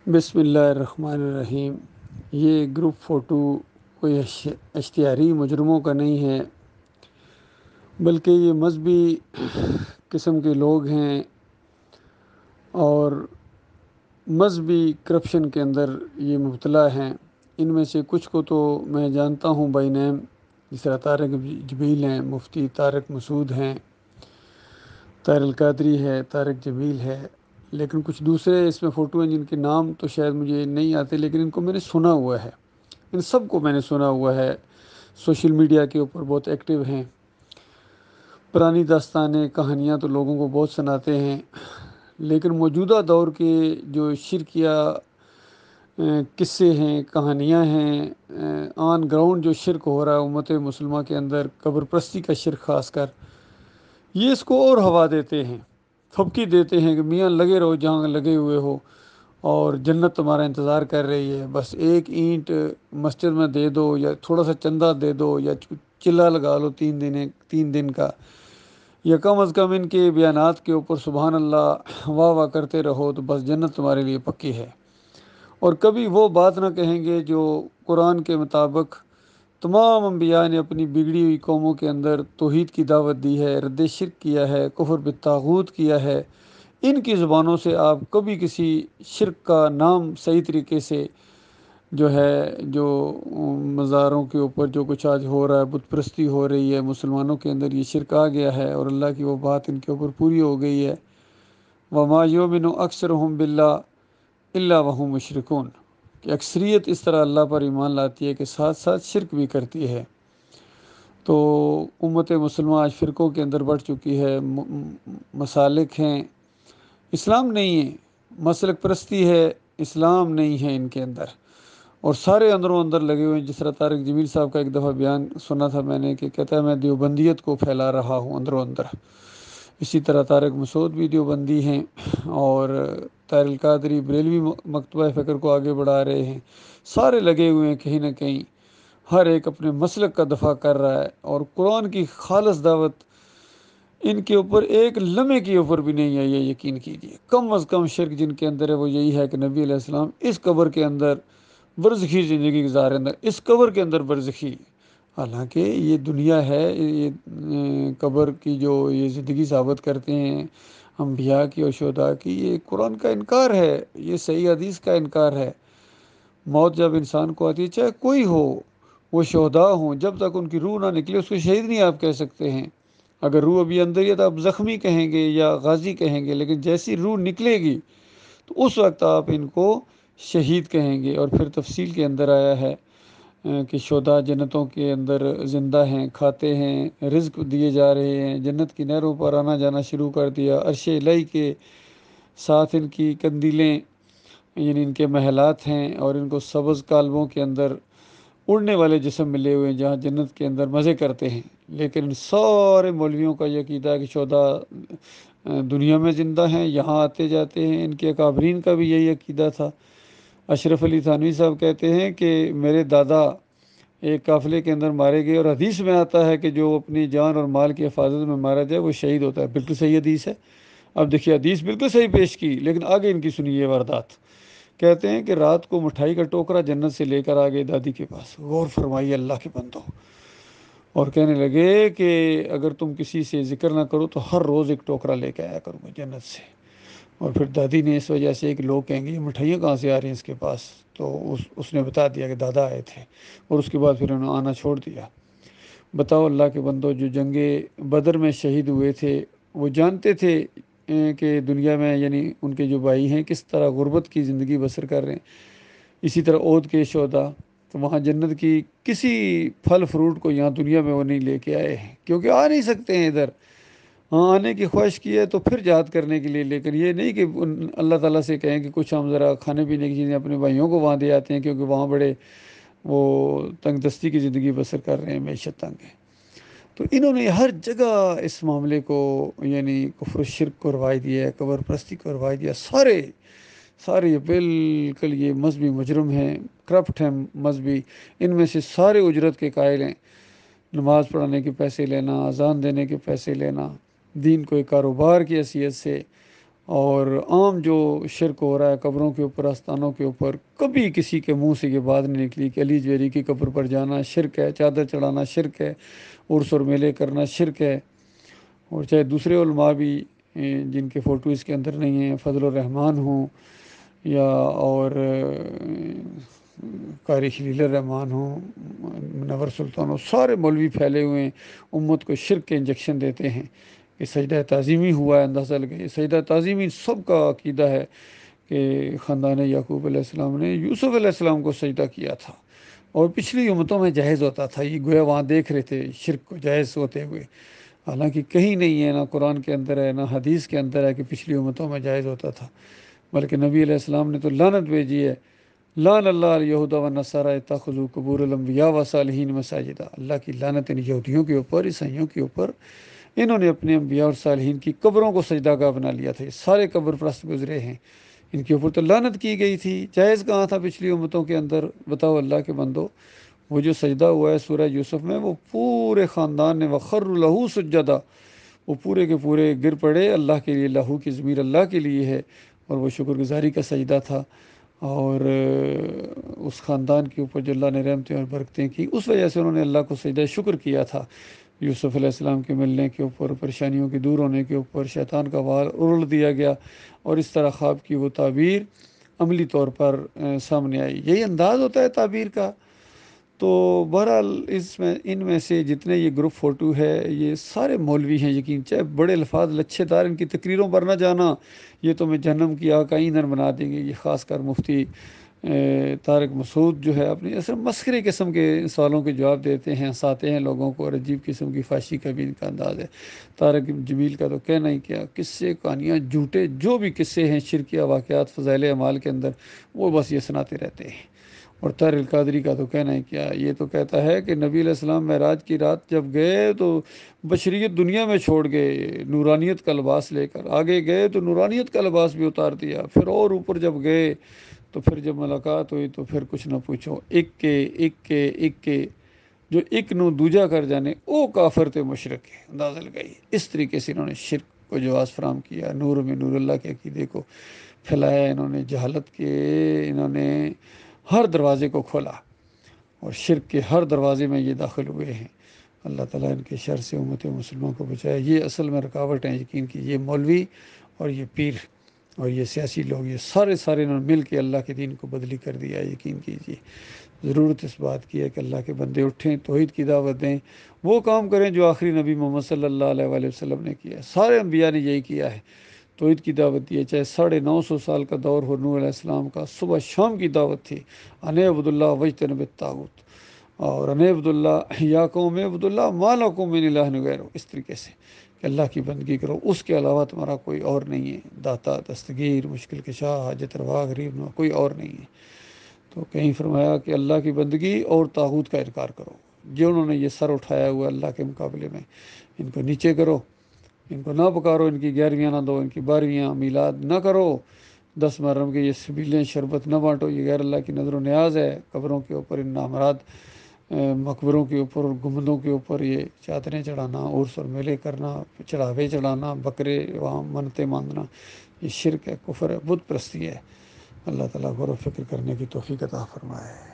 بسم اللہ الرحمن الرحیم۔ یہ گروپ فوٹو کوئی اشتہاری مجرموں کا نہیں ہے، بلکہ یہ مذہبی قسم کے لوگ ہیں اور مذہبی کرپشن کے اندر یہ مبتلا ہیں۔ ان میں سے کچھ کو تو میں جانتا ہوں بائی نیم، جس طرح طارق جمیل ہیں، مفتی طارق مسعود ہیں، طاہر القادری ہے، طارق جمیل ہے، لیکن کچھ دوسرے اس میں فوٹو ہیں جن کے نام تو شاید مجھے نہیں آتے، لیکن ان کو میں نے سنا ہوا ہے، ان سب کو میں نے سنا ہوا ہے۔ سوشل میڈیا کے اوپر بہت ایکٹیو ہیں، پرانی داستانیں کہانیاں تو لوگوں کو بہت سناتے ہیں، لیکن موجودہ دور کے جو شرکیہ قصے ہیں، کہانیاں ہیں، آن گراؤنڈ جو شرک ہو رہا ہے امت مسلمہ کے اندر، قبر پرستی کا شرک خاص کر، یہ اس کو اور ہوا دیتے ہیں، پھبکی دیتے ہیں کہ میاں لگے رہو جہاں لگے ہوئے ہو، اور جنت تمہارا انتظار کر رہی ہے، بس ایک اینٹ مسجد میں دے دو یا تھوڑا سا چندہ دے دو یا چلا لگا لو 3 دن کا، یا کم از کم ان کے بیانات کے اوپر سبحان اللہ واہ واہ کرتے رہو تو بس جنت تمہارے لیے پکی ہے۔ اور کبھی وہ بات نہ کہیں گے جو قرآن کے مطابق تمام انبیاء نے اپنی بگڑی ہوئی قوموں کے اندر توحید کی دعوت دی ہے، رد شرک کیا ہے، کفر بالطاغوت کیا ہے۔ ان کی زبانوں سے آپ کبھی کسی شرک کا نام صحیح طریقے سے جو مزاروں کے اوپر جو کچھ آج ہو رہا ہے، بت پرستی ہو رہی ہے، مسلمانوں کے اندر یہ شرک آ گیا ہے اور اللہ کی وہ بات ان کے اوپر پوری ہو گئی ہے۔ وَمَا يُؤْمِنُ أَكْثَرُهُم بِاللَّهِ إِلَّا وَهُم مُشْرِكُونَ، کہ اکثریت اس طرح اللہ پر ایمان لاتی ہے کہ ساتھ ساتھ شرک بھی کرتی ہے۔ تو امت مسلمہ آج فرقوں کے اندر بڑھ چکی ہے، مسالک ہیں، اسلام نہیں ہے، مسلک پرستی ہے، اسلام نہیں ہے ان کے اندر، اور سارے اندروں اندر لگے ہوئے ہیں۔ جس طرح طارق جمیل صاحب کا ایک دفعہ بیان سنا تھا میں نے کہ کہتا ہے میں دیوبندیت کو پھیلا رہا ہوں اندروں اندر، اسی طرح طارق مسعود بھی دیوبندی ہیں، اور طاہر القادری بریلوی مکتبہ فکر کو آگے بڑھا رہے ہیں، سارے لگے ہوئے ہیں کہیں نہ کہیں، ہر ایک اپنے مسلک کا دفاع کر رہا ہے، اور قرآن کی خالص دعوت ان کے اوپر ایک لمحے کے اوپر بھی نہیں ہے، یہ یقین کیجیے۔ کم از کم شرک جن کے اندر ہے وہ یہی ہے کہ نبی علیہ السلام اس قبر کے اندر برزخی زندگی گزارے، اس قبر کے اندر برزخی، حالانکہ یہ دنیا ہے، یہ قبر کی جو یہ زندگی ثابت کرتے ہیں انبیاء کی اور شہداء کی، یہ قرآن کا انکار ہے، یہ صحیح حدیث کا انکار ہے۔ موت جب انسان کو آتی ہے، چاہے کوئی ہو، وہ شہداء ہوں، جب تک ان کی روح نہ نکلے اس کو شہید نہیں آپ کہہ سکتے ہیں۔ اگر روح ابھی اندر ہی ہے تو آپ زخمی کہیں گے یا غازی کہیں گے، لیکن جیسی روح نکلے گی تو اس وقت آپ ان کو شہید کہیں گے۔ اور پھر تفصیل کے اندر آیا ہے کہ شہداء جنتوں کے اندر زندہ ہیں، کھاتے ہیں، رزق دیے جا رہے ہیں، جنت کی نہروں پر آنا جانا شروع کر دیا، عرش الہی کے ساتھ ان کی قندیلیں یعنی ان کے محلات ہیں، اور ان کو سبز کالبوں کے اندر اڑنے والے جسم ملے ہوئے ہیں جہاں جنت کے اندر مزے کرتے ہیں۔ لیکن سارے مولویوں کا یہ عقیدہ ہے کہ شہداء دنیا میں زندہ ہیں، یہاں آتے جاتے ہیں، ان کے اکابرین کا بھی یہی عقیدہ تھا۔ اشرف علی تھانوی صاحب کہتے ہیں کہ میرے دادا ایک قافلے کے اندر مارے گئے، اور حدیث میں آتا ہے کہ جو اپنی جان اور مال کی حفاظت میں مارا جائے وہ شہید ہوتا ہے۔ بالکل صحیح حدیث ہے۔ اب دیکھیے حدیث بالکل صحیح پیش کی، لیکن آگے ان کی سنیے واردات۔ کہتے ہیں کہ رات کو مٹھائی کا ٹوکرا جنت سے لے کر آ گئے دادی کے پاس، غور فرمائیے اللہ کے بندو، اور کہنے لگے کہ اگر تم کسی سے ذکر نہ کرو تو ہر روز ایک ٹوکرا لے کے آیا کروں گا جنت سے۔ اور پھر دادی نے اس وجہ سے، کہ لوگ کہیں گے یہ مٹھائیاں کہاں سے آ رہی ہیں اس کے پاس، تو اس نے بتا دیا کہ دادا آئے تھے، اور اس کے بعد پھر انہوں نے آنا چھوڑ دیا۔ بتاؤ اللہ کے بندو، جو جنگ بدر میں شہید ہوئے تھے وہ جانتے تھے کہ دنیا میں یعنی ان کے جو بھائی ہیں کس طرح غربت کی زندگی بسر کر رہے ہیں۔ اسی طرح عہد کے شہداء، تو وہاں جنت کی کسی پھل فروٹ کو یہاں دنیا میں وہ نہیں لے کے آئے ہیں، کیونکہ آ نہیں سکتے ہیں ادھر۔ ہاں آنے کی خواہش کی ہے تو پھر جہاد کرنے کے لیے، لیکن یہ نہیں کہ اللہ تعالیٰ سے کہیں کہ کچھ ہم ذرا کھانے پینے کی چیزیں اپنے بھائیوں کو وہاں دے آتے ہیں، کیونکہ وہاں بڑے وہ تنگ دستی کی زندگی بسر کر رہے ہیں، معیشت تنگ ہے۔ تو انہوں نے ہر جگہ اس معاملے کو یعنی کفر و شرک کو رواج دیا ہے، قبر پرستی کو رواج دیا، سارے یہ بالکل یہ مذہبی مجرم ہیں، کرپٹ ہیں مذہبی، ان میں سے سارے اجرت کے قائل ہیں۔ نماز پڑھانے کے پیسے لینا، اذان دینے کے پیسے لینا، دین کو ایک کاروبار کی حیثیت سے، اور عام جو شرک ہو رہا ہے قبروں کے اوپر آستانوں کے اوپر، کبھی کسی کے منہ سے یہ بات نہیں نکلی کہ علی جویری کی قبر پر جانا شرک ہے، چادر چڑھانا شرک ہے، عرس اور میلے کرنا شرک ہے۔ اور چاہے دوسرے علماء بھی جن کے فوٹو اس کے اندر نہیں ہیں، فضل الرحمان ہوں یا اور قاری خلیل الرحمان ہوں، منور سلطان ہوں، سارے مولوی پھیلے ہوئے ہیں، امت کو شرک کے انجیکشن دیتے ہیں کہ سجدہ تعظیمی ہوا ہے، اندازہ لگے سجدہ تعظیمی سب کا عقیدہ ہے کہ خاندان یعقوب علیہ السلام نے یوسف علیہ السلام کو سجدہ کیا تھا، اور پچھلی امتوں میں جائز ہوتا تھا، یہ گویا وہاں دیکھ رہے تھے شرک کو جائز ہوتے ہوئے، حالانکہ کہیں نہیں ہے، نہ قرآن کے اندر ہے نہ حدیث کے اندر ہے کہ پچھلی امتوں میں جائز ہوتا تھا، بلکہ نبی علیہ السلام نے تو لعنت بھیجی ہے، لعن اللہ الیہود والنصارى اتخذوا قبور الانبیاء والصالحین مساجدا، اللہ کی لعنت ان یہودیوں کے اوپر، عیسائیوں کے اوپر، انہوں نے اپنے انبیاء اور صالحین کی قبروں کو سجدہ گاہ بنا لیا تھا، یہ سارے قبر پرست گزرے ہیں، ان کے اوپر تو لعنت کی گئی تھی، جائز کہاں تھا پچھلی امتوں کے اندر؟ بتاؤ اللہ کے بندو، وہ جو سجدہ ہوا ہے سورہ یوسف میں، وہ پورے خاندان نے وَخَرُّوا لَهُ سُجَّدًا، وہ پورے کے پورے گر پڑے اللہ کے لیے، لہو کی ضمیر اللہ کے لیے ہے، اور وہ شکر گزاری کا سجدہ تھا، اور اس خاندان کے اوپر جو اللہ نے رحمتیں اور برکتیں کی، اس وجہ سے انہوں نے اللہ کو سجدہ شکر کیا تھا، یوسف علیہ السلام کے ملنے کے اوپر، پریشانیوں کے دور ہونے کے اوپر، شیطان کا وال ارل دیا گیا، اور اس طرح خواب کی وہ تعبیر عملی طور پر سامنے آئی، یہی انداز ہوتا ہے تعبیر کا۔ تو بہرحال ان میں سے جتنے یہ گروپ فوٹو ہے یہ سارے مولوی ہیں، یقین چاہے بڑے الفاظ لچھے دار ان کی تقریروں پر نہ جانا، یہ تو میں جہنم کی آگ کا ایندھن بنا دیں گے، یہ خاص کر مفتی طارق مسعود جو ہے اپنی اصل مسخرے قسم کے سوالوں کے جواب دیتے ہیں، ہنساتے ہیں لوگوں کو، اور عجیب قسم کی فحاشی کا بھی ان کا انداز ہے۔ طارق جمیل کا تو کہنا ہی کیا، قصے کہانیاں جھوٹے جو بھی قصے ہیں شرکیہ واقعات فضائل اعمال کے اندر، وہ بس یہ سناتے رہتے ہیں۔ اور طاہر القادری کا تو کہنا ہی کیا، یہ تو کہتا ہے کہ نبی علیہ السلام معراج کی رات جب گئے تو بشریت دنیا میں چھوڑ گئے، نورانیت کا لباس لے کر آگے گئے تو نورانیت کا لباس بھی اتار دیا، پھر اور اوپر جب گئے تو پھر جب ملاقات ہوئی تو پھر کچھ نہ پوچھو، ایک جو ایک نو دوجا کر جانے او کافر تے مشرک ہے، اندازہ لگائی، اس طریقے سے انہوں نے شرک کو جواز فراہم کیا، نور میں نور اللہ کے عقیدے کو پھیلایا، انہوں نے جہالت کے انہوں نے ہر دروازے کو کھولا، اور شرک کے ہر دروازے میں یہ داخل ہوئے ہیں۔ اللہ تعالیٰ ان کے شر سے امت مسلموں کو بچائے۔ یہ اصل میں رکاوٹ ہیں، یقین کی یہ مولوی اور یہ پیر اور یہ سیاسی لوگ، یہ سارے انہوں نے مل کے اللہ کے دین کو بدلی کر دیا ہے، یقین کیجیے۔ ضرورت اس بات کی ہے کہ اللہ کے بندے اٹھیں، توحید کی دعوت دیں، وہ کام کریں جو آخری نبی محمد صلی اللہ علیہ وآلہ وسلم نے کیا ہے، سارے انبیاء نے یہی کیا ہے، توحید کی دعوت دی ہے، چاہے 950 سال کا دور ہو نوح علیہ السلام کا، صبح شام کی دعوت تھی، ان اعبدوا اللہ واجتنبوا الطاغوت، اور ان اعبدوا اللہ یا قوم اعبدوا اللہ ما لکم من الہ غیرہ، اس طریقے سے کہ اللہ کی بندگی کرو، اس کے علاوہ تمہارا کوئی اور نہیں ہے، داتا دستگیر مشکل کشا حاجت روا غریب نواز کوئی اور نہیں ہے۔ تو کہیں فرمایا کہ اللہ کی بندگی اور طاغوت کا انکار کرو، جو انہوں نے یہ سر اٹھایا ہوا اللہ کے مقابلے میں، ان کو نیچے کرو، ان کو نہ پکارو، ان کی 11ویں نہ دو، ان کی 12ویں میلاد نہ کرو، 10 محرم کے یہ سبیلیں شربت نہ بانٹو، یہ غیر اللہ کی نظر و نیاز ہے، قبروں کے اوپر ان نامراد مقبروں کے اوپر اور گنبدوں کے اوپر یہ چادریں چڑھانا، عرس اور میلے کرنا، چڑھاوے چڑھانا، بکرے وہاں منتیں مانگنا، یہ شرک ہے، کفر ہے، بت پرستی ہے۔ اللہ تعالیٰ غور و فکر کرنے کی توفیق عطا فرمائے۔